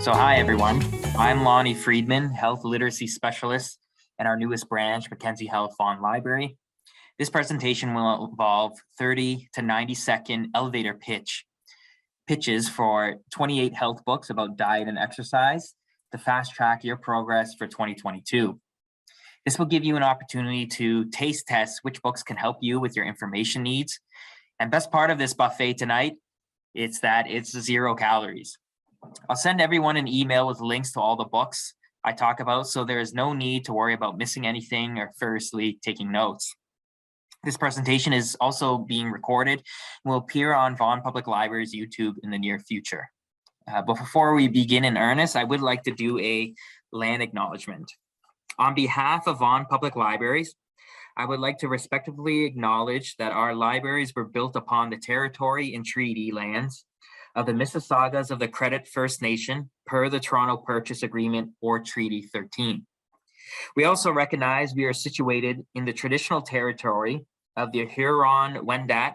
So hi, everyone. I'm Lonnie Friedman, Health Literacies Specialist in our newest branch, Mackenzie Health Vaughan Library. This presentation will involve 30 to 90-second elevator pitches for 28 health books about diet and exercise to fast track your progress for 2022. This will give you an opportunity to taste test which books can help you with your information needs. And best part of this buffet tonight, it's that it's 0 calories. I'll send everyone an email with links to all the books I talk about, so there is no need to worry about missing anything or furiously taking notes. This presentation is also being recorded and will appear on Vaughan Public Library's YouTube in the near future. But before we begin in earnest, I would like to do a land acknowledgement. On behalf of Vaughan Public Libraries, I would like to respectfully acknowledge that our libraries were built upon the territory and treaty lands of the Mississaugas of the Credit First Nation per the Toronto Purchase Agreement or Treaty 13. We also recognize we are situated in the traditional territory of the Huron-Wendat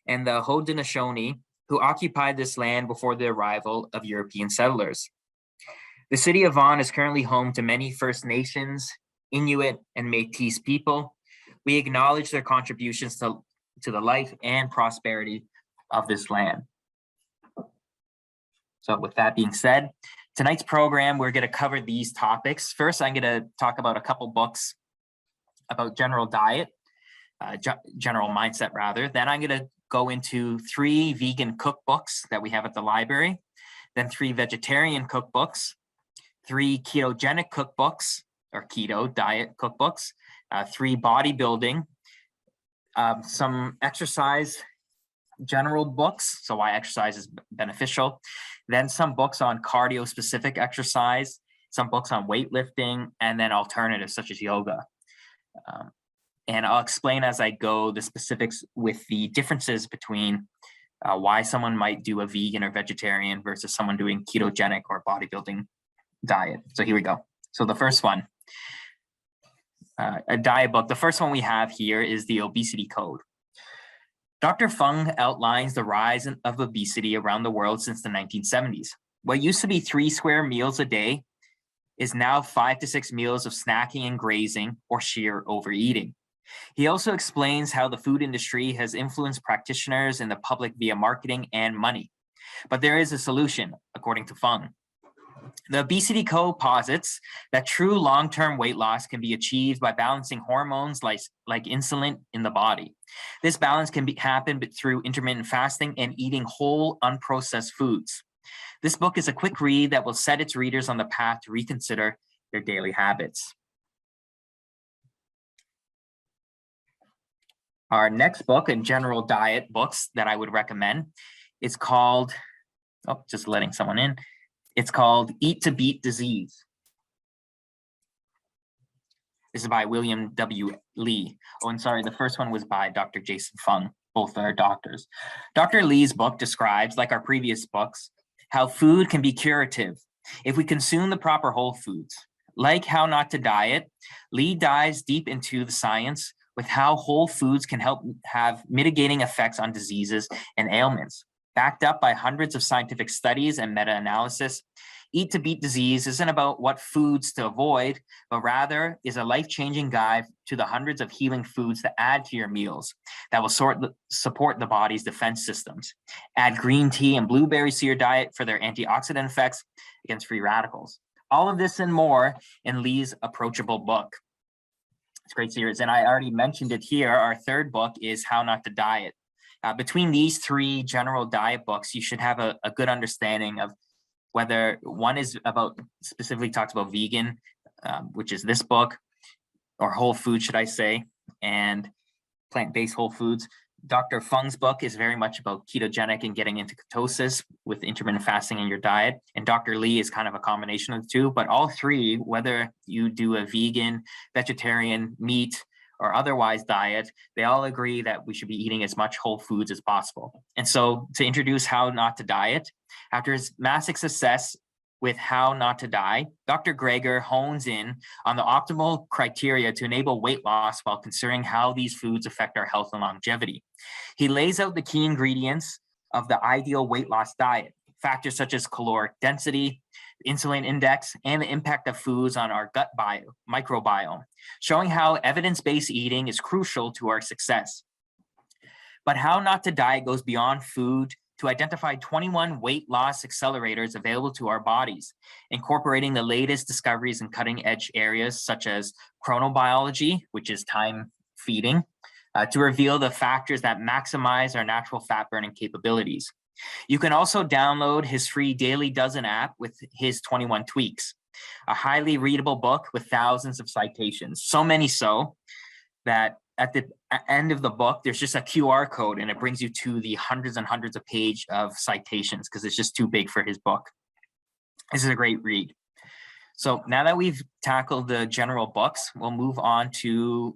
and the Haudenosaunee, who occupied this land before the arrival of European settlers. The city of Vaughan is currently home to many First Nations, Inuit, and Métis people. We acknowledge their contributions to the life and prosperity of this land. So with that being said, tonight's program, we're going to cover these topics. First, I'm going to talk about a couple books about general diet, general mindset rather. Then I'm going to go into 3 vegan cookbooks that we have at the library, then 3 vegetarian cookbooks, 3 ketogenic cookbooks or keto diet cookbooks, 3 bodybuilding, some exercise general books, so why exercise is beneficial, then some books on cardio specific exercise, some books on weightlifting, and then alternatives such as yoga. And I'll explain as I go the specifics with the differences between why someone might do a vegan or vegetarian versus someone doing ketogenic or bodybuilding diet. So here we go. So the first one, a diet book. The first one we have here is the Obesity Code. Dr. Fung outlines the rise of obesity around the world since the 1970s. What used to be 3 square meals a day is now 5 to 6 meals of snacking and grazing or sheer overeating. He also explains how the food industry has influenced practitioners and the public via marketing and money. But there is a solution, according to Fung. The Obesity Code posits that true long-term weight loss can be achieved by balancing hormones like insulin in the body. This balance can happen through intermittent fasting and eating whole, unprocessed foods. This book is a quick read that will set its readers on the path to reconsider their daily habits. Our next book in general diet books that I would recommend is called, just letting someone in. It's called Eat to Beat Disease. This is by William W. Lee. Oh, and sorry, the first one was by Dr. Jason Fung. Both are doctors. Dr. Lee's book describes, like our previous books, how food can be curative if we consume the proper whole foods. Like How Not to Diet, Lee dives deep into the science with how whole foods can help have mitigating effects on diseases and ailments. Backed up by hundreds of scientific studies and meta-analysis, Eat to Beat Disease isn't about what foods to avoid, but rather is a life-changing guide to the hundreds of healing foods to add to your meals that will support the body's defense systems. Add green tea and blueberries to your diet for their antioxidant effects against free radicals. All of this and more in Lee's approachable book. It's a great series, and I already mentioned it here. Our third book is How Not to Diet. Between these 3 general diet books, you should have a good understanding of whether one is about specifically talks about vegan, which is this book, or whole food, should I say, and plant-based whole foods. Dr. Fung's book is very much about ketogenic and getting into ketosis with intermittent fasting in your diet. And Dr. Lee is kind of a combination of the 2, but all 3, whether you do a vegan, vegetarian, meat, or otherwise diet, they all agree that we should be eating as much whole foods as possible. And so to introduce How Not to Diet, after his massive success with How Not to Die, Dr. Greger hones in on the optimal criteria to enable weight loss while considering how these foods affect our health and longevity. He lays out the key ingredients of the ideal weight loss diet, factors such as caloric density, insulin index, and the impact of foods on our gut microbiome, showing how evidence-based eating is crucial to our success. But How Not to Diet goes beyond food to identify 21 weight loss accelerators available to our bodies, incorporating the latest discoveries in cutting-edge areas such as chronobiology, which is time feeding, to reveal the factors that maximize our natural fat-burning capabilities. You can also download his free Daily Dozen app with his 21 tweaks, a highly readable book with thousands of citations, so many so that at the end of the book, there's just a QR code and it brings you to the hundreds and hundreds of pages of citations because it's just too big for his book. This is a great read. So now that we've tackled the general books, we'll move on to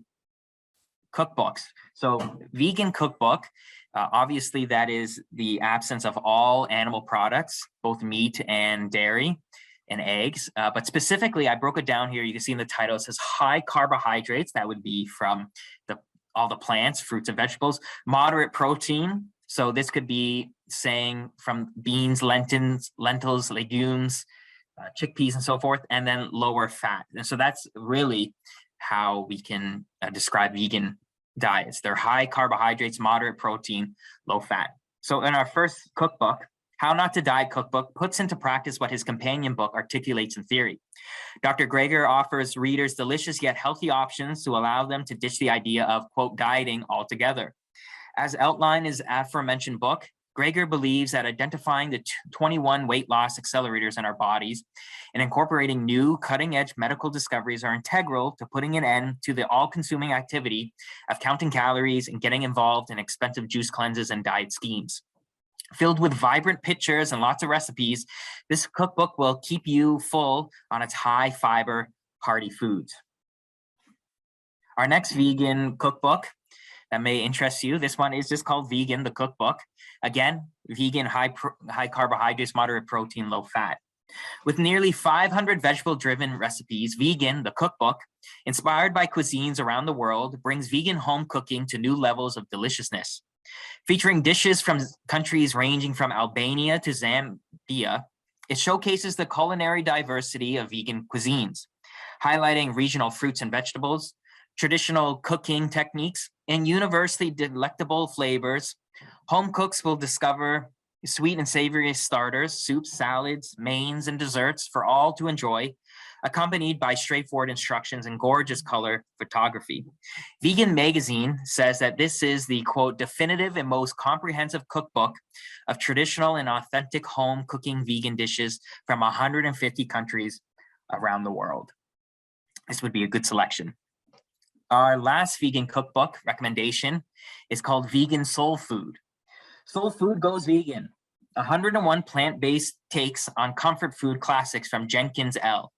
cookbooks. So vegan cookbook, obviously that is the absence of all animal products, both meat and dairy and eggs. But specifically, I broke it down here. You can see in the title, it says high carbohydrates. That would be from all the plants, fruits and vegetables. Moderate protein. So this could be saying from beans, lentils, legumes, chickpeas and so forth, and then lower fat. And so that's really how we can describe vegan diets. They're high carbohydrates, moderate protein, low fat. So in our first cookbook, How Not to Diet cookbook puts into practice what his companion book articulates in theory. Dr. Greger offers readers delicious yet healthy options to allow them to ditch the idea of, quote, dieting altogether. As outlined in his aforementioned book, Greger believes that identifying the 21 weight loss accelerators in our bodies and incorporating new cutting-edge medical discoveries are integral to putting an end to the all-consuming activity of counting calories and getting involved in expensive juice cleanses and diet schemes. Filled with vibrant pictures and lots of recipes, this cookbook will keep you full on its high fiber, hearty foods. Our next vegan cookbook that may interest you, this one is just called Vegan, the Cookbook. Again, vegan, high carbohydrates, moderate protein, low fat. With nearly 500 vegetable-driven recipes, Vegan, the Cookbook, inspired by cuisines around the world, brings vegan home cooking to new levels of deliciousness. Featuring dishes from countries ranging from Albania to Zambia, it showcases the culinary diversity of vegan cuisines, highlighting regional fruits and vegetables, traditional cooking techniques, and universally delectable flavors. Home cooks will discover sweet and savory starters, soups, salads, mains, and desserts for all to enjoy, accompanied by straightforward instructions and gorgeous color photography. Vegan Magazine says that this is the, quote, definitive and most comprehensive cookbook of traditional and authentic home cooking vegan dishes from 150 countries around the world. This would be a good selection. Our last vegan cookbook recommendation is called Vegan Soul Food. Soul Food Goes Vegan, 101 plant-based takes on comfort food classics from Jenkins L.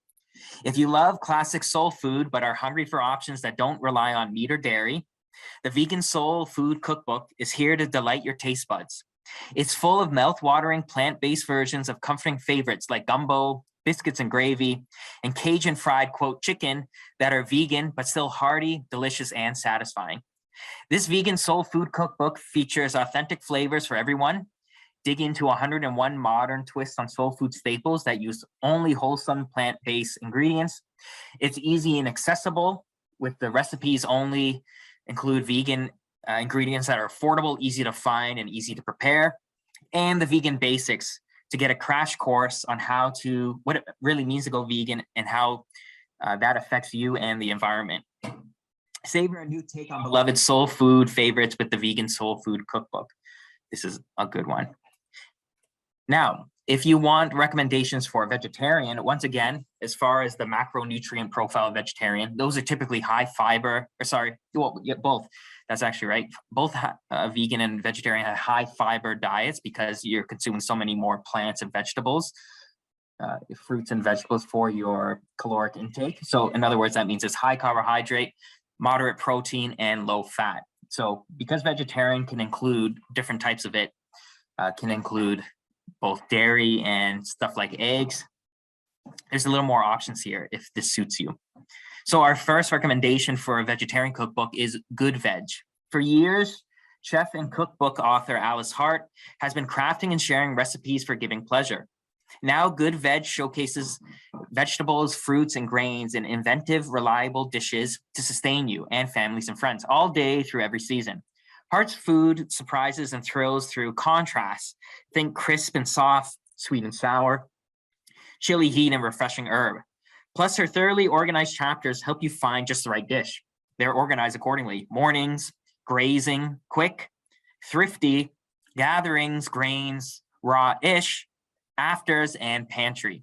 If you love classic soul food but are hungry for options that don't rely on meat or dairy, the Vegan Soul Food Cookbook is here to delight your taste buds. It's full of mouth-watering plant-based versions of comforting favorites like gumbo, biscuits and gravy, and Cajun fried, quote, chicken that are vegan but still hearty, delicious, and satisfying. This Vegan Soul Food Cookbook features authentic flavors for everyone. Dig into 101 modern twists on soul food staples that use only wholesome plant-based ingredients. It's easy and accessible, with the recipes only include vegan ingredients that are affordable, easy to find, and easy to prepare, and the vegan basics to get a crash course on what it really means to go vegan and how that affects you and the environment. Savor a new take on beloved soul food favorites with the Vegan Soul Food Cookbook. This is a good one. Now, if you want recommendations for a vegetarian, once again, as far as the macronutrient profile of vegetarian, those are typically high fiber, both. That's actually right. Both vegan and vegetarian have high fiber diets because you're consuming so many more plants and vegetables, fruits and vegetables for your caloric intake. So in other words, that means it's high carbohydrate, moderate protein, and low fat. So because vegetarian can include different types of it, can include both dairy and stuff like eggs, there's a little more options here if this suits you. So our first recommendation for a vegetarian cookbook is Good Veg. For years, Chef and cookbook author Alice Hart has been crafting and sharing recipes for giving pleasure. Now Good Veg showcases vegetables, fruits, and grains in inventive, reliable dishes to sustain you and families and friends all day through every season. Hart's food surprises and thrills through contrast. Think crisp and soft, sweet and sour, chili heat, and refreshing herb. Plus, her thoroughly organized chapters help you find just the right dish. They're organized accordingly. Mornings, grazing, quick, thrifty, gatherings, grains, raw-ish, afters, and pantry.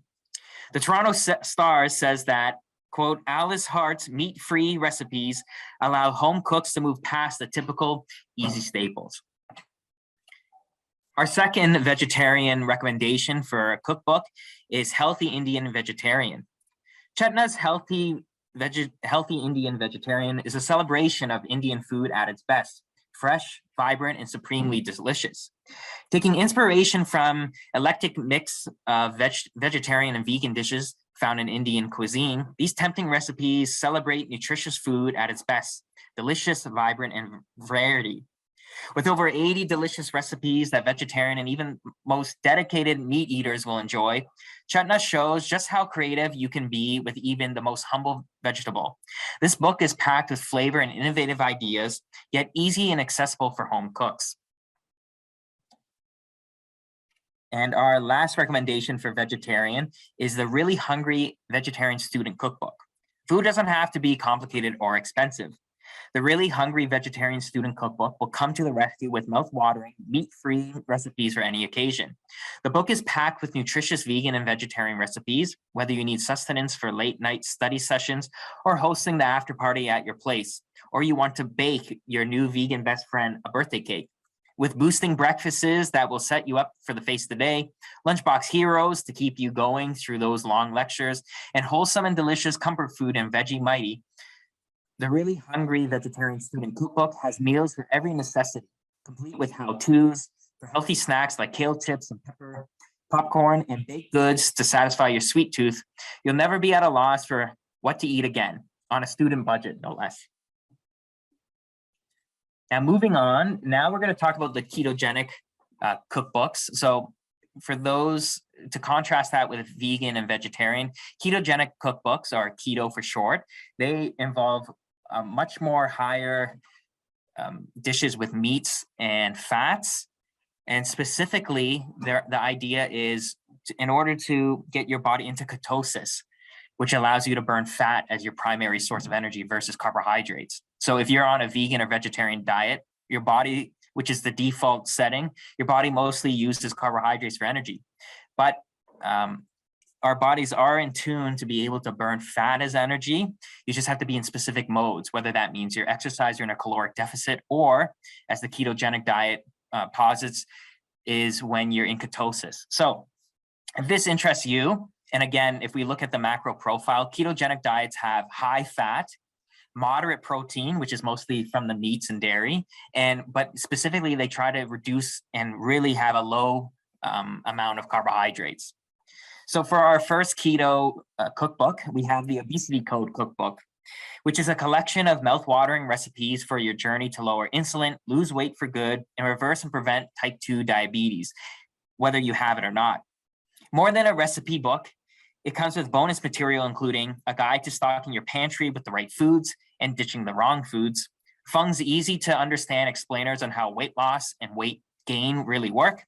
The Toronto Star says that, quote, Alice Hart's meat-free recipes allow home cooks to move past the typical easy staples. Our second vegetarian recommendation for a cookbook is Healthy Indian Vegetarian. Chetna's Healthy Indian Vegetarian is a celebration of Indian food at its best, fresh, vibrant, and supremely delicious. Taking inspiration from eclectic mix of vegetarian and vegan dishes found in Indian cuisine, these tempting recipes celebrate nutritious food at its best, delicious, vibrant, and variety. With over 80 delicious recipes that vegetarian and even most dedicated meat eaters will enjoy, Chetna shows just how creative you can be with even the most humble vegetable. This book is packed with flavor and innovative ideas, yet easy and accessible for home cooks. And our last recommendation for vegetarian is the Really Hungry Vegetarian Student Cookbook. Food doesn't have to be complicated or expensive. The Really Hungry Vegetarian Student Cookbook will come to the rescue with mouth-watering, meat-free recipes for any occasion. The book is packed with nutritious vegan and vegetarian recipes, whether you need sustenance for late-night study sessions or hosting the after-party at your place, or you want to bake your new vegan best friend a birthday cake. With boosting breakfasts that will set you up for the face of the day, lunchbox heroes to keep you going through those long lectures, and wholesome and delicious comfort food and veggie mighty, the Really Hungry Vegetarian Student Cookbook has meals for every necessity, complete with how-tos for healthy snacks like kale chips and pepper, popcorn, and baked goods to satisfy your sweet tooth. You'll never be at a loss for what to eat again, on a student budget, no less. Now, moving on, now we're going to talk about the ketogenic cookbooks. So for those, to contrast that with vegan and vegetarian, ketogenic cookbooks, or keto for short, they involve much more higher dishes with meats and fats. And specifically, the idea is in order to get your body into ketosis, which allows you to burn fat as your primary source of energy versus carbohydrates. So if you're on a vegan or vegetarian diet, your body, which is the default setting, your body mostly uses carbohydrates for energy. But our bodies are in tune to be able to burn fat as energy. You just have to be in specific modes, whether that means you're exercising in a caloric deficit, or as the ketogenic diet posits, is when you're in ketosis. So if this interests you, and again, if we look at the macro profile, ketogenic diets have high fat, moderate protein, which is mostly from the meats and dairy, but specifically they try to reduce and really have a low amount of carbohydrates. So for our first keto cookbook, we have the Obesity Code Cookbook, which is a collection of mouth-watering recipes for your journey to lower insulin, lose weight for good, and reverse and prevent type 2 diabetes, whether you have it or not. More than a recipe book, it comes with bonus material, including a guide to stocking your pantry with the right foods and ditching the wrong foods, Fung's easy-to-understand explainers on how weight loss and weight gain really work,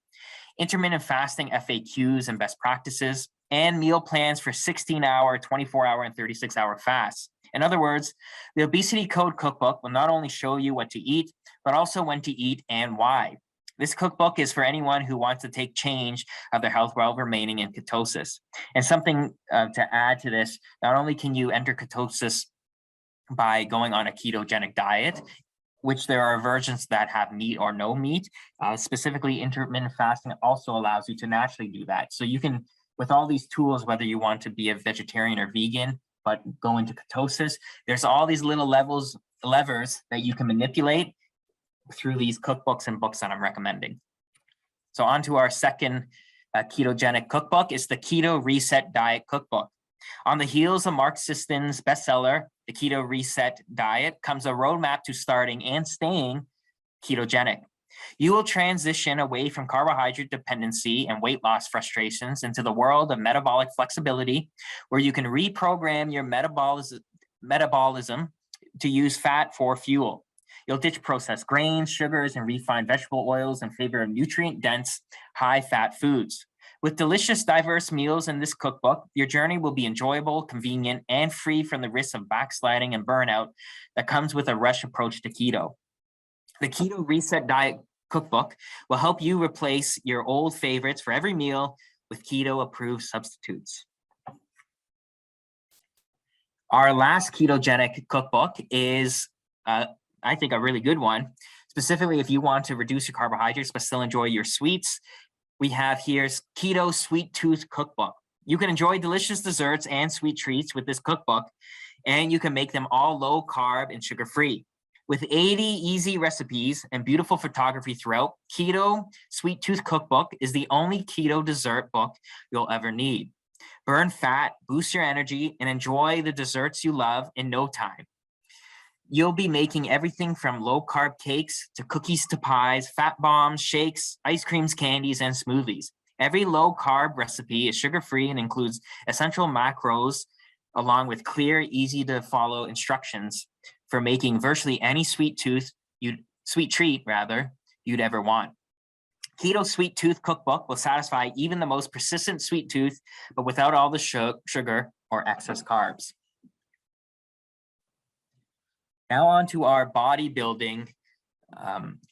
intermittent fasting FAQs and best practices, and meal plans for 16-hour, 24-hour, and 36-hour fasts. In other words, the Obesity Code Cookbook will not only show you what to eat, but also when to eat and why. This cookbook is for anyone who wants to take change of their health while remaining in ketosis. And something to add to this, not only can you enter ketosis by going on a ketogenic diet, which there are versions that have meat or no meat, specifically intermittent fasting also allows you to naturally do that. So you can, with all these tools, whether you want to be a vegetarian or vegan, but go into ketosis, there's all these little levers that you can manipulate through these cookbooks and books that I'm recommending. So on to our second ketogenic cookbook is the Keto Reset Diet Cookbook. On the heels of Mark Siston's bestseller, The Keto Reset Diet, comes a roadmap to starting and staying ketogenic. You will transition away from carbohydrate dependency and weight loss frustrations into the world of metabolic flexibility, where you can reprogram your metabolism to use fat for fuel. You'll ditch processed grains, sugars, and refined vegetable oils in favor of nutrient-dense, high-fat foods. With delicious, diverse meals in this cookbook, your journey will be enjoyable, convenient, and free from the risk of backsliding and burnout that comes with a rush approach to keto. The Keto Reset Diet Cookbook will help you replace your old favorites for every meal with keto-approved substitutes. Our last ketogenic cookbook is, I think, a really good one, specifically if you want to reduce your carbohydrates but still enjoy your sweets. We have here's Keto Sweet Tooth Cookbook. You can enjoy delicious desserts and sweet treats with this cookbook, and you can make them all low carb and sugar-free. With 80 easy recipes and beautiful photography throughout, Keto Sweet Tooth Cookbook is the only keto dessert book you'll ever need. Burn fat, boost your energy, and enjoy the desserts you love in no time. You'll be making everything from low-carb cakes to cookies to pies, fat bombs, shakes, ice creams, candies, and smoothies. Every low-carb recipe is sugar-free and includes essential macros, along with clear, easy-to-follow instructions for making virtually any sweet treat you'd ever want. Keto Sweet Tooth Cookbook will satisfy even the most persistent sweet tooth, but without all the sugar or excess carbs. Now on to our bodybuilding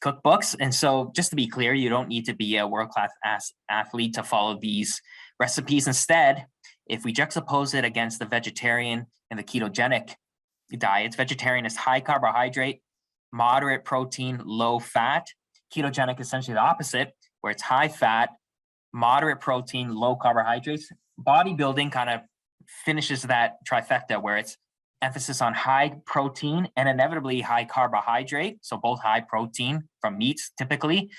cookbooks. And so just to be clear, you don't need to be a world-class athlete to follow these recipes. Instead, if we juxtapose it against the vegetarian and the ketogenic diets, vegetarian is high carbohydrate, moderate protein, low fat. Ketogenic is essentially the opposite, where it's high fat, moderate protein, low carbohydrates. Bodybuilding kind of finishes that trifecta where it's emphasis on high protein and inevitably high carbohydrate. So both high protein from meats typically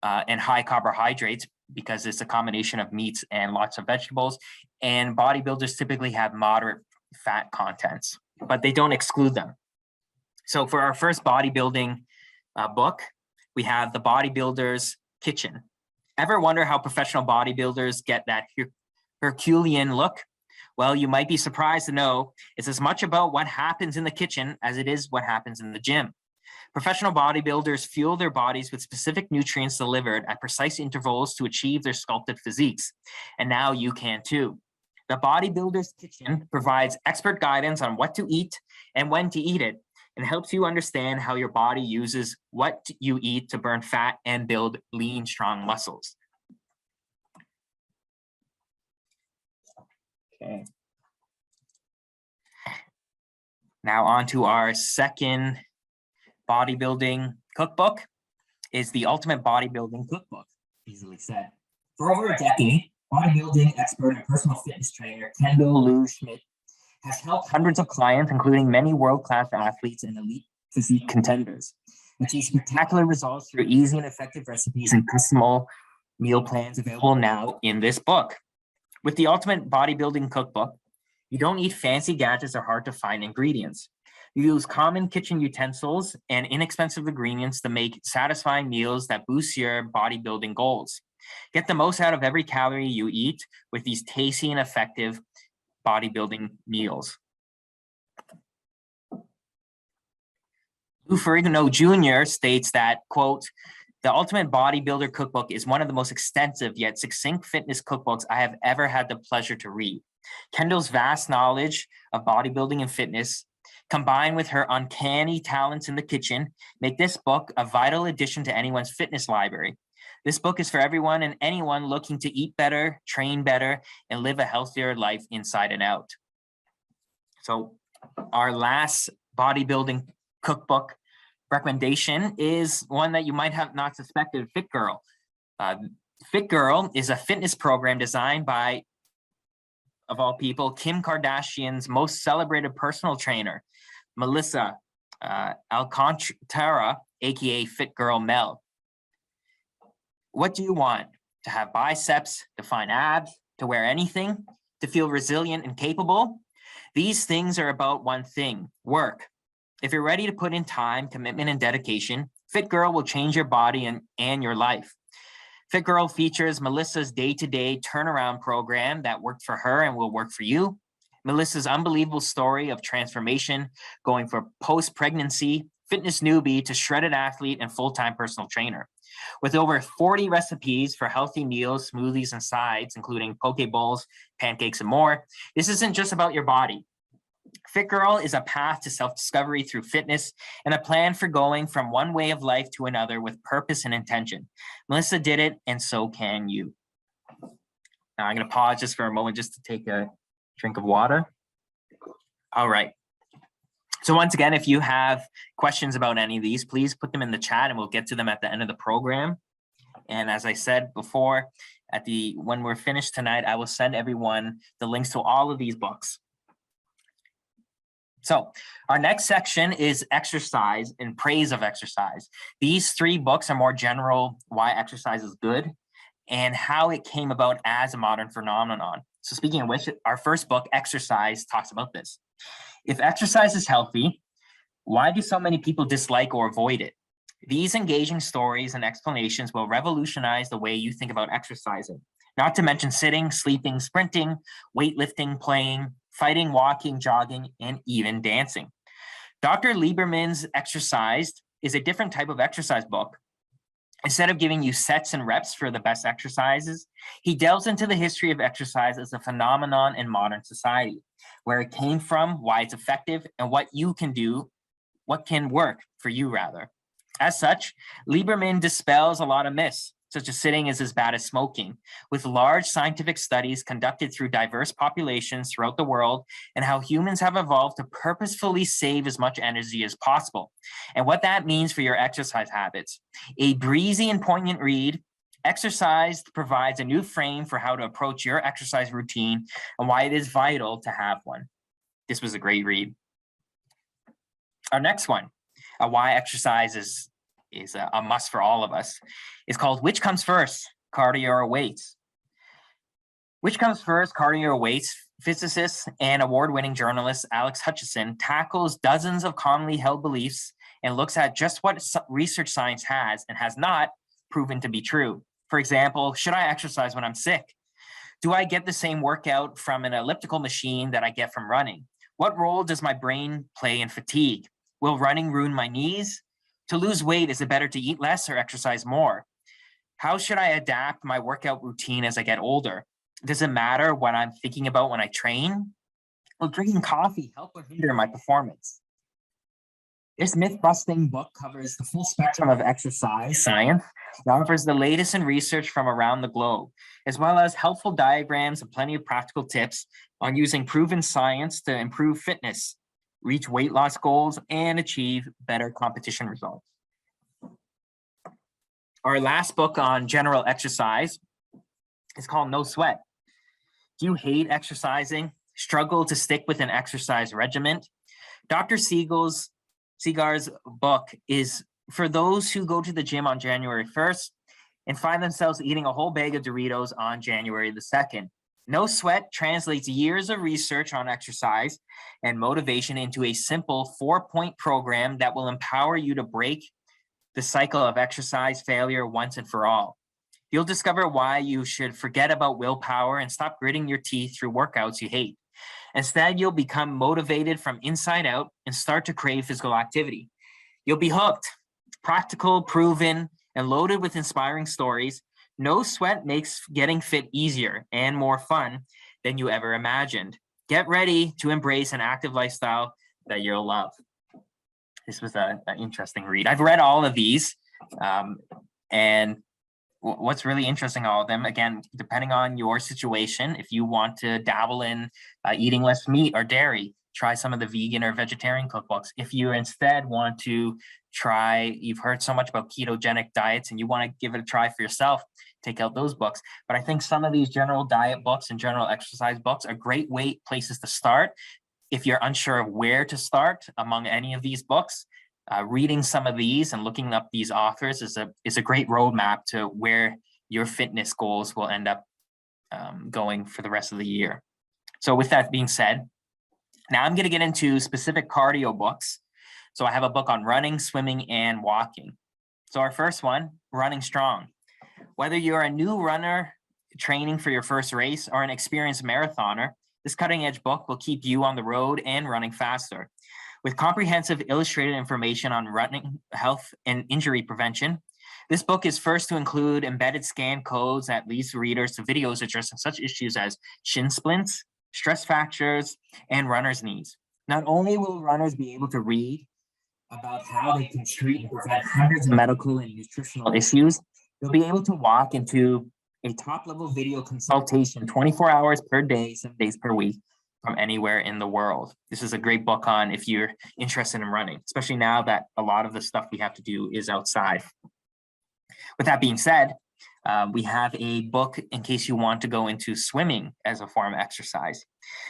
and high carbohydrates because it's a combination of meats and lots of vegetables. And bodybuilders typically have moderate fat contents, but they don't exclude them. So for our first bodybuilding book, we have The Bodybuilder's Kitchen. Ever wonder how professional bodybuilders get that Herculean look? Well, you might be surprised to know it's as much about what happens in the kitchen as it is what happens in the gym. Professional bodybuilders fuel their bodies with specific nutrients delivered at precise intervals to achieve their sculpted physiques. And now you can too. The Bodybuilder's Kitchen provides expert guidance on what to eat and when to eat it, and helps you understand how your body uses what you eat to burn fat and build lean, strong muscles. Okay. Now on to our second bodybuilding cookbook is the Ultimate Bodybuilding Cookbook, easily said. For over a decade, bodybuilding expert and personal fitness trainer Kendall Lou Schmidt has helped hundreds of clients, including many world-class athletes and elite physique contenders, achieve spectacular results through easy and effective recipes and custom meal plans available now in this book. With the Ultimate Bodybuilding Cookbook, you don't need fancy gadgets or hard-to-find ingredients. You use common kitchen utensils and inexpensive ingredients to make satisfying meals that boost your bodybuilding goals. Get the most out of every calorie you eat with these tasty and effective bodybuilding meals. Lou Ferrigno Jr. states that, quote, "The Ultimate Bodybuilder Cookbook is one of the most extensive yet succinct fitness cookbooks I have ever had the pleasure to read. Kendall's vast knowledge of bodybuilding and fitness, combined with her uncanny talents in the kitchen, make this book a vital addition to anyone's fitness library. This book is for everyone and anyone looking to eat better, train better, and live a healthier life inside and out." So our last bodybuilding cookbook recommendation is one that you might have not suspected, Fit Girl. Fit Girl is a fitness program designed by, of all people, Kim Kardashian's most celebrated personal trainer, Melissa Alcantara, aka Fit Girl Mel. What do you want? To have biceps, to find abs, to wear anything, to feel resilient and capable? These things are about one thing: work. If you're ready to put in time, commitment, and dedication, Fit Girl will change your body and your life. Fit Girl features Melissa's day-to-day turnaround program that worked for her and will work for you. Melissa's unbelievable story of transformation, going from post-pregnancy fitness newbie to shredded athlete and full-time personal trainer. With over 40 recipes for healthy meals, smoothies, and sides, including poke bowls, pancakes, and more, this isn't just about your body. Fit Girl is a path to self-discovery through fitness and a plan for going from one way of life to another with purpose and intention. Melissa did it, and so can you. Now I'm going to pause just for a moment just to take a drink of water. All right. So once again, if you have questions about any of these, please put them in the chat and we'll get to them at the end of the program. And as I said before, when we're finished tonight, I will send everyone the links to all of these books. So our next section is exercise and praise of exercise. These 3 books are more general, why exercise is good and how it came about as a modern phenomenon. So speaking of which, our first book, Exercise, talks about this. If exercise is healthy, why do so many people dislike or avoid it? These engaging stories and explanations will revolutionize the way you think about exercising, not to mention sitting, sleeping, sprinting, weightlifting, playing, fighting, walking, jogging, and even dancing. Dr. Lieberman's Exercise is a different type of exercise book. Instead of giving you sets and reps for the best exercises, he delves into the history of exercise as a phenomenon in modern society, where it came from, why it's effective, and what you can do, what can work for you rather. As such, Lieberman dispels a lot of myths, such as sitting is as bad as smoking, with large scientific studies conducted through diverse populations throughout the world and how humans have evolved to purposefully save as much energy as possible, and what that means for your exercise habits. A breezy and poignant read, Exercise provides a new frame for how to approach your exercise routine and why it is vital to have one. This was a great read. Our next one, why exercise is a must for all of us, is called Which Comes First, Cardio or Weights? Which Comes First, Cardio or Weights? Physicist and award-winning journalist Alex Hutchinson tackles dozens of commonly held beliefs and looks at just what research science has and has not proven to be true. For example, should I exercise when I'm sick? Do I get the same workout from an elliptical machine that I get from running? What role does my brain play in fatigue? Will running ruin my knees? To lose weight, is it better to eat less or exercise more? How should I adapt my workout routine as I get older? Does it matter what I'm thinking about when I train? Will drinking coffee help or hinder my performance? This myth-busting book covers the full spectrum of exercise science and offers the latest in research from around the globe, as well as helpful diagrams and plenty of practical tips on using proven science to improve fitness, reach weight loss goals, and achieve better competition results. Our last book on general exercise is called No Sweat. Do you hate exercising? Struggle to stick with an exercise regimen? Dr. Segar's book is for those who go to the gym on January 1st and find themselves eating a whole bag of Doritos on January the 2nd. No Sweat translates years of research on exercise and motivation into a simple 4-point program that will empower you to break the cycle of exercise failure once and for all. You'll discover why you should forget about willpower and stop gritting your teeth through workouts you hate. Instead, you'll become motivated from inside out and start to crave physical activity. You'll be hooked. Practical, proven, and loaded with inspiring stories, No Sweat makes getting fit easier and more fun than you ever imagined. Get ready to embrace an active lifestyle that you'll love. This was an interesting read. I've read all of these, and what's really interesting, all of them, again, depending on your situation, if you want to dabble in eating less meat or dairy, try some of the vegan or vegetarian cookbooks. If you instead want to try, you've heard so much about ketogenic diets and you want to give it a try for yourself, take out those books. But I think some of these general diet books and general exercise books are great places to start. If you're unsure of where to start among any of these books, reading some of these and looking up these authors is a great roadmap to where your fitness goals will end up going for the rest of the year. So with that being said, now I'm going to get into specific cardio books. So I have a book on running, swimming, and walking. So our first one, running strong. Whether you're a new runner training for your first race or an experienced marathoner, this cutting-edge book will keep you on the road and running faster. With comprehensive illustrated information on running, health, and injury prevention, this book is first to include embedded scan codes that leads readers to videos addressing such issues as shin splints, stress fractures, and runner's knees. Not only will runners be able to read about how they can treat and prevent hundreds of medical and nutritional issues, they'll be able to walk into a top-level video consultation 24 hours per day, 7 days per week, from anywhere in the world. This is a great book on if you're interested in running, especially now that a lot of the stuff we have to do is outside. With that being said, we have a book in case you want to go into swimming as a form of exercise.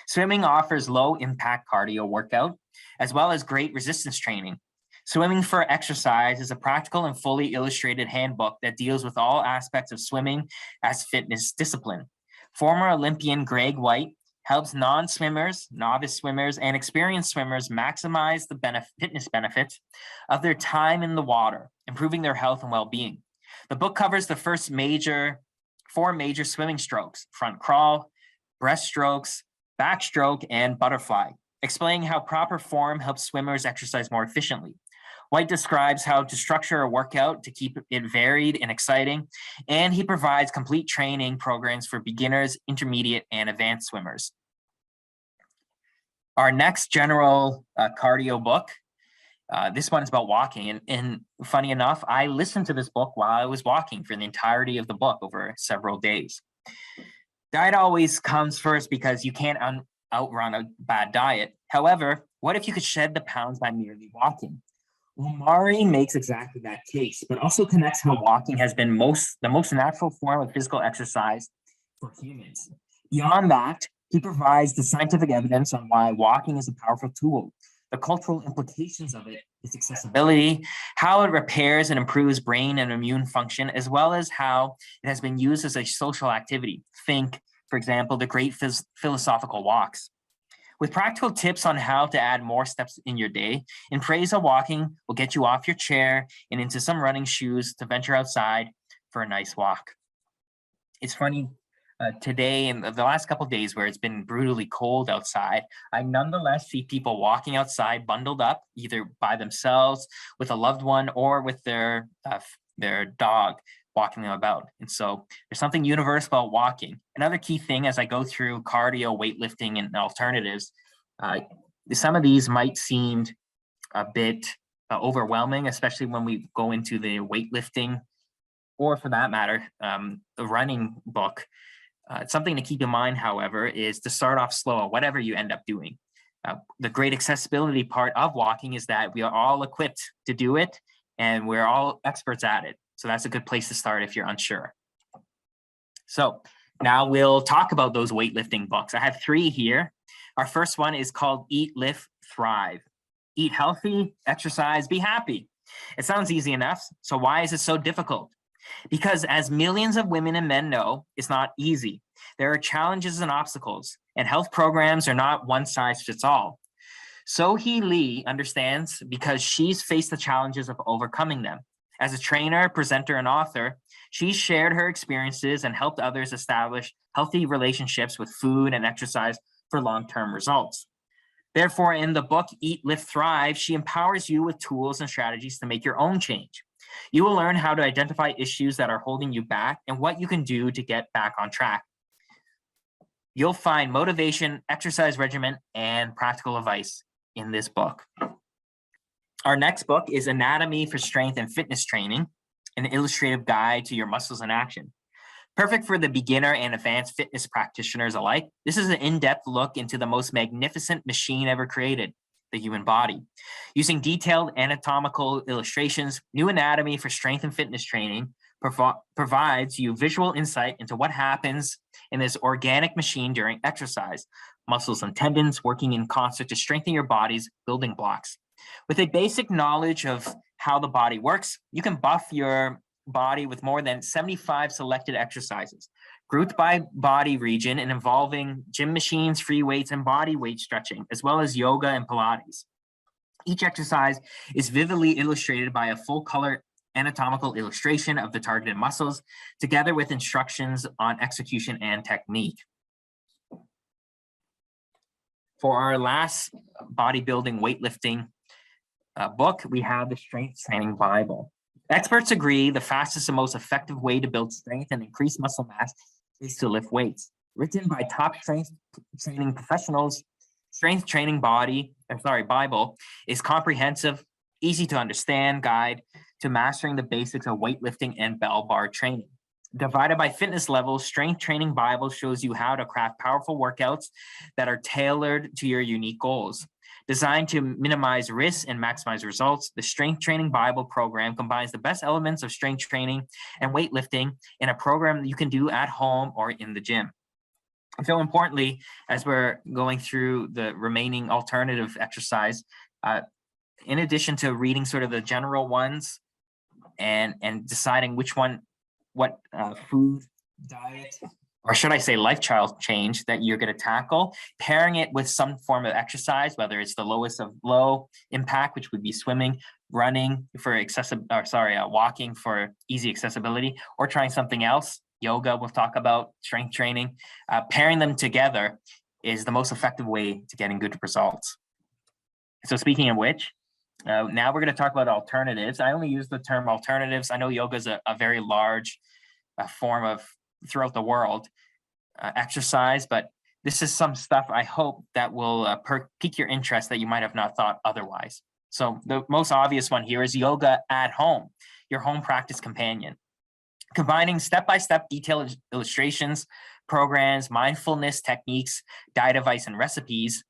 Swimming offers low-impact cardio workout, as well as great resistance training. Swimming for Exercise is a practical and fully illustrated handbook that deals with all aspects of swimming as fitness discipline. Former Olympian Greg White helps non-swimmers, novice swimmers, and experienced swimmers maximize the fitness benefits of their time in the water, improving their health and well-being. The book covers the four major swimming strokes: front crawl, breaststrokes, backstroke, and butterfly, explaining how proper form helps swimmers exercise more efficiently. White describes how to structure a workout to keep it varied and exciting, and he provides complete training programs for beginners, intermediate, and advanced swimmers. Our next general cardio book, this one is about walking, and funny enough, I listened to this book while I was walking for the entirety of the book over several days. Diet always comes first because you can't outrun a bad diet. However, what if you could shed the pounds by merely walking? Well, Mari makes exactly that case, but also connects how walking has been the most natural form of physical exercise for humans. Beyond that, he provides the scientific evidence on why walking is a powerful tool, the cultural implications of it, its accessibility, how it repairs and improves brain and immune function, as well as how it has been used as a social activity. Think, for example, the great philosophical walks. With practical tips on how to add more steps in your day, In Praise of Walking will get you off your chair and into some running shoes to venture outside for a nice walk. It's funny, today and the last couple of days where it's been brutally cold outside, I nonetheless see people walking outside bundled up, either by themselves, with a loved one, or with their dog, walking them about. And so there's something universal about walking. Another key thing as I go through cardio, weightlifting, and alternatives, some of these might seem a bit overwhelming, especially when we go into the weightlifting, or for that matter, the running book. Something to keep in mind, however, is to start off slow, whatever you end up doing. The great accessibility part of walking is that we are all equipped to do it, and we're all experts at it. So that's a good place to start if you're unsure. So now we'll talk about those weightlifting books. I have 3 here. Our first one is called Eat, Lift, Thrive. Eat healthy, exercise, be happy. It sounds easy enough. So why is it so difficult? Because as millions of women and men know, it's not easy. There are challenges and obstacles, and health programs are not one size fits all. So-Hee Lee understands because she's faced the challenges of overcoming them. As a trainer, presenter, and author, she's shared her experiences and helped others establish healthy relationships with food and exercise for long-term results. Therefore, in the book, Eat, Lift, Thrive, she empowers you with tools and strategies to make your own change. You will learn how to identify issues that are holding you back and what you can do to get back on track. You'll find motivation, exercise regimen, and practical advice in this book. Our next book is Anatomy for Strength and Fitness Training, an illustrative guide to your muscles in action. Perfect for the beginner and advanced fitness practitioners alike, this is an in-depth look into the most magnificent machine ever created, the human body. Using detailed anatomical illustrations, New Anatomy for Strength and Fitness Training provides you visual insight into what happens in this organic machine during exercise, muscles and tendons working in concert to strengthen your body's building blocks. With a basic knowledge of how the body works, you can buff your body with more than 75 selected exercises, grouped by body region and involving gym machines, free weights, and body weight stretching, as well as yoga and Pilates. Each exercise is vividly illustrated by a full color anatomical illustration of the targeted muscles, together with instructions on execution and technique. For our last bodybuilding weightlifting book, we have the Strength Training Bible. Experts agree the fastest and most effective way to build strength and increase muscle mass is to lift weights. Written by top strength training professionals, Strength Training Bible is comprehensive, easy to understand guide to mastering the basics of weightlifting and bell bar training. Divided by fitness levels, Strength Training Bible shows you how to craft powerful workouts that are tailored to your unique goals. Designed to minimize risks and maximize results, the Strength Training Bible program combines the best elements of strength training and weightlifting in a program that you can do at home or in the gym. And so importantly, as we're going through the remaining alternative exercise, in addition to reading sort of the general ones and deciding what food, diet, or should I say lifestyle change that you're going to tackle, pairing it with some form of exercise, whether it's the lowest of low impact, which would be swimming, running for walking for easy accessibility, or trying something else, yoga, we'll talk about strength training. Pairing them together is the most effective way to getting good results. So speaking of which, now we're going to talk about alternatives. I only use the term alternatives. I know yoga is a very large form of throughout the world exercise, but this is some stuff I hope that will pique your interest that you might have not thought otherwise. So the most obvious one here is yoga at home, your home practice companion. Combining step-by-step detailed illustrations, programs, mindfulness techniques, diet advice, and recipes,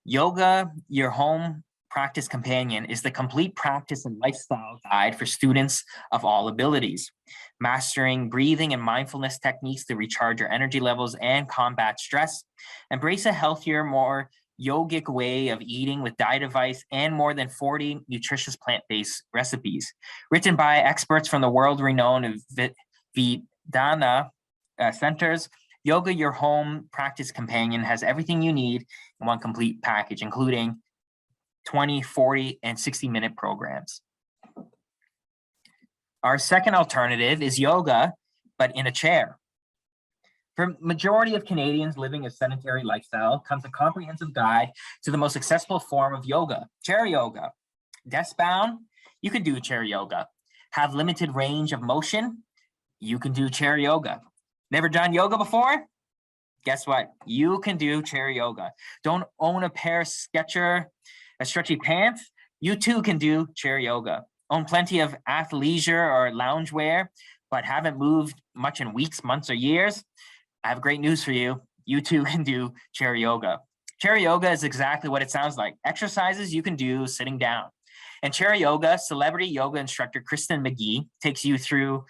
yoga, your home practice companion, is the complete practice and lifestyle guide for students of all abilities. Mastering breathing and mindfulness techniques to recharge your energy levels and combat stress. Embrace a healthier, more yogic way of eating with diet advice and more than 40 nutritious plant-based recipes. Written by experts from the world-renowned Vedana centers, Yoga, your home practice companion, has everything you need in one complete package, including 20, 40, and 60-minute programs. Our second alternative is yoga, but in a chair. For majority of Canadians living a sedentary lifestyle comes a comprehensive guide to the most accessible form of yoga, chair yoga. Desk-bound, you can do chair yoga. Have limited range of motion, you can do chair yoga. Never done yoga before? Guess what? You can do chair yoga. Don't own a pair of stretchy pants? You too can do chair yoga. Own plenty of athleisure or loungewear, but haven't moved much in weeks, months, or years? I have great news for you. You too can do chair yoga. Chair yoga is exactly what it sounds like. Exercises you can do sitting down. And chair yoga, celebrity yoga instructor Kristen McGee takes you through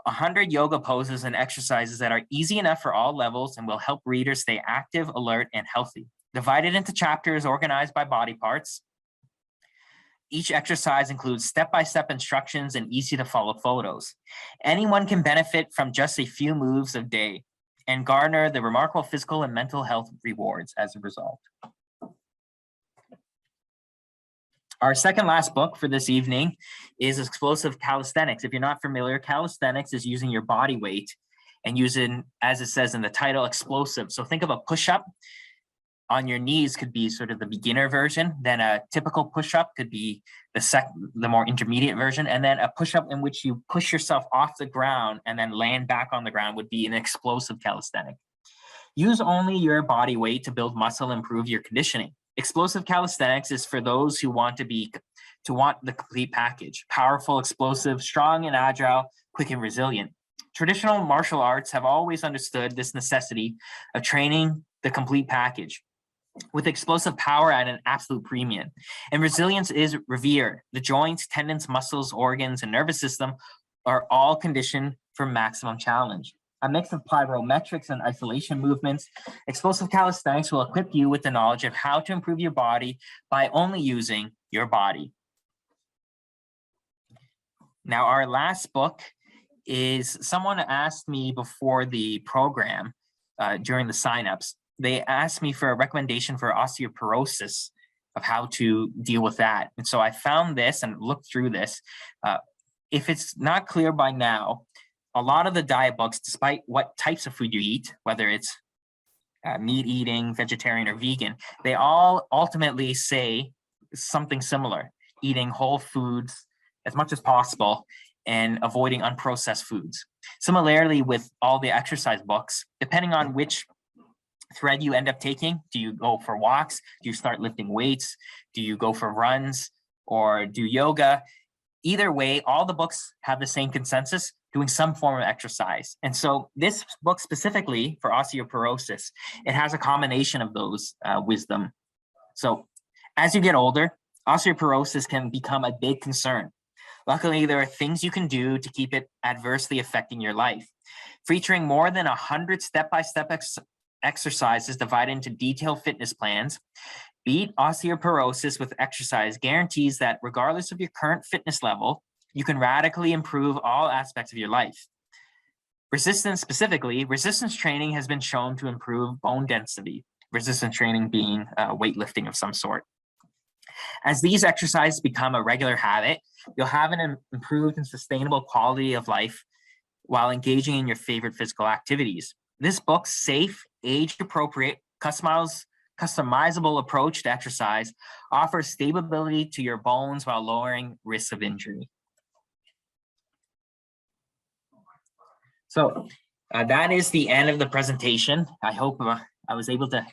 100 yoga poses and exercises that are easy enough for all levels and will help readers stay active, alert, and healthy. Divided into chapters organized by body parts. Each exercise includes step-by-step instructions and easy-to-follow photos. Anyone can benefit from just a few moves a day and garner the remarkable physical and mental health rewards as a result. Our second last book for this evening is Explosive Calisthenics. If you're not familiar, calisthenics is using your body weight and using, as it says in the title, explosive. So think of a push-up on your knees could be sort of the beginner version. Then a typical push-up could be the more intermediate version. And then a push-up in which you push yourself off the ground and then land back on the ground would be an explosive calisthenic. Use only your body weight to build muscle and improve your conditioning. Explosive calisthenics is for those who want the complete package: powerful, explosive, strong and agile, quick and resilient. Traditional martial arts have always understood this necessity of training the complete package, with explosive power at an absolute premium. And resilience is revered. The joints, tendons, muscles, organs, and nervous system are all conditioned for maximum challenge. A mix of pyrometrics and isolation movements, explosive calisthenics will equip you with the knowledge of how to improve your body by only using your body. Now, our last book is, someone asked me before the program, during the signups, they asked me for a recommendation for osteoporosis, of how to deal with that. And so I found this and looked through this. if it's not clear by now, a lot of the diet books, despite what types of food you eat, whether it's meat eating, vegetarian, or vegan, they all ultimately say something similar: eating whole foods as much as possible and avoiding unprocessed foods. Similarly, with all the exercise books, depending on which thread you end up taking, do you go for walks? Do you start lifting weights? Do you go for runs or do yoga? Either way, all the books have the same consensus: doing some form of exercise. And so this book specifically for osteoporosis, it has a combination of those wisdom. So as you get older, osteoporosis can become a big concern. Luckily, there are things you can do to keep it adversely affecting your life. Featuring more than 100 step-by-step exercises divided into detailed fitness plans, Beat Osteoporosis with Exercise guarantees that regardless of your current fitness level, you can radically improve all aspects of your life. Resistance training has been shown to improve bone density, resistance training being weightlifting of some sort. As these exercises become a regular habit, you'll have an improved and sustainable quality of life while engaging in your favorite physical activities. This book's safe, age-appropriate, customizable approach to exercise offers stability to your bones while lowering risk of injury. So that is the end of the presentation. I hope I was able to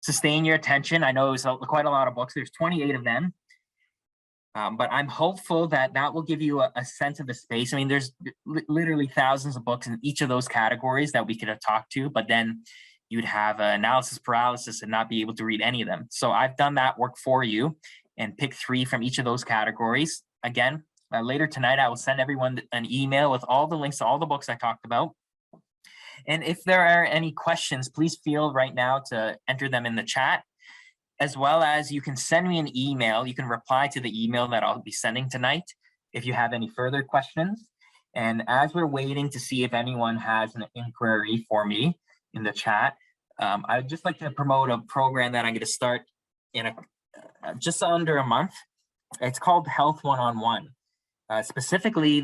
sustain your attention. I know it was quite a lot of books. There's 28 of them. But I'm hopeful that that will give you a sense of the space. I mean, there's literally thousands of books in each of those categories that we could have talked to, but then you'd have analysis paralysis and not be able to read any of them. So I've done that work for you and picked 3 from each of those categories. Again, later tonight, I will send everyone an email with all the links to all the books I talked about. And if there are any questions, please feel right now to enter them in the chat, as well as you can send me an email. You can reply to the email that I'll be sending tonight if you have any further questions. And as we're waiting to see if anyone has an inquiry for me in the chat, I'd just like to promote a program that I'm going to start in just under a month. It's called Health One-on-One. Specifically,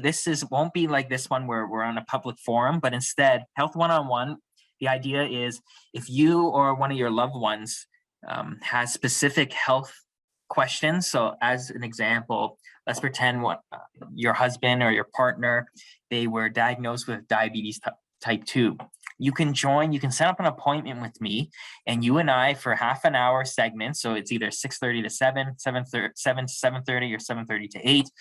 won't be like this one where we're on a public forum, but instead, Health One-on-One, the idea is if you or one of your loved ones has specific health questions. So as an example, let's pretend your husband or your partner, they were diagnosed with diabetes type 2. You can set up an appointment with me, and you and I for half an hour segment. So it's either 6:30 to 7, 7:30 or 7:30 to 8.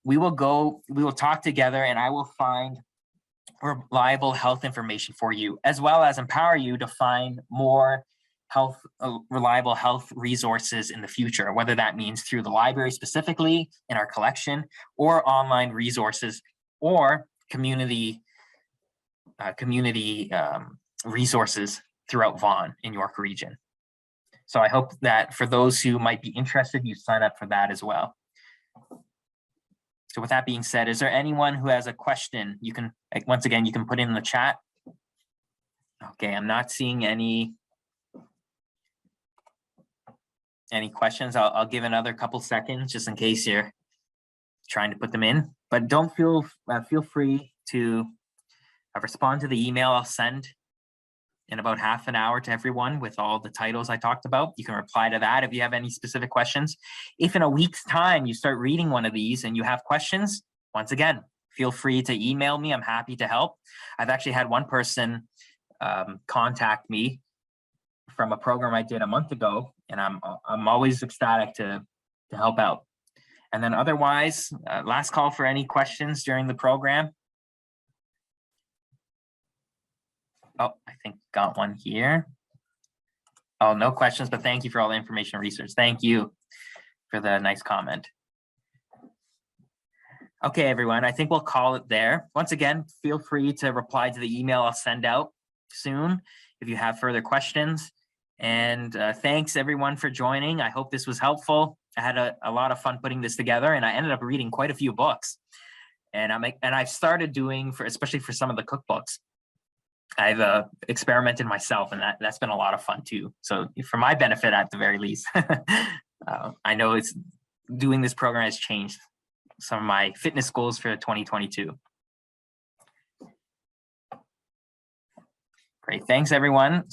We will talk together, and I will find reliable health information for you, as well as empower you to find more reliable health resources in the future, whether that means through the library specifically in our collection, or online resources, or community resources throughout Vaughan in York Region. So I hope that for those who might be interested, you sign up for that as well. So with that being said, is there anyone who has a question? You can, once again, you can put in the chat. Okay, I'm not seeing any questions. I'll give another couple seconds just in case you're trying to put them in, but don't feel free to respond to the email I'll send in about half an hour to everyone with all the titles I talked about. You can reply to that if you have any specific questions. If in a week's time you start reading one of these and you have questions, once again, feel free to email me. I'm happy to help. I've actually had one person contact me from a program I did a month ago, and I'm always ecstatic to help out. And then otherwise, last call for any questions during the program. Oh, I think got one here. Oh, no questions, but thank you for all the information and research. Thank you for the nice comment. Okay, everyone, I think we'll call it there. Once again, feel free to reply to the email I'll send out soon if you have further questions. And thanks everyone for joining. I hope this was helpful. I had a lot of fun putting this together, and I ended up reading quite a few books. And I've started doing, especially for some of the cookbooks, I've experimented myself, and that's been a lot of fun too. So for my benefit, at the very least, I know doing this program has changed some of my fitness goals for 2022. Great, thanks everyone.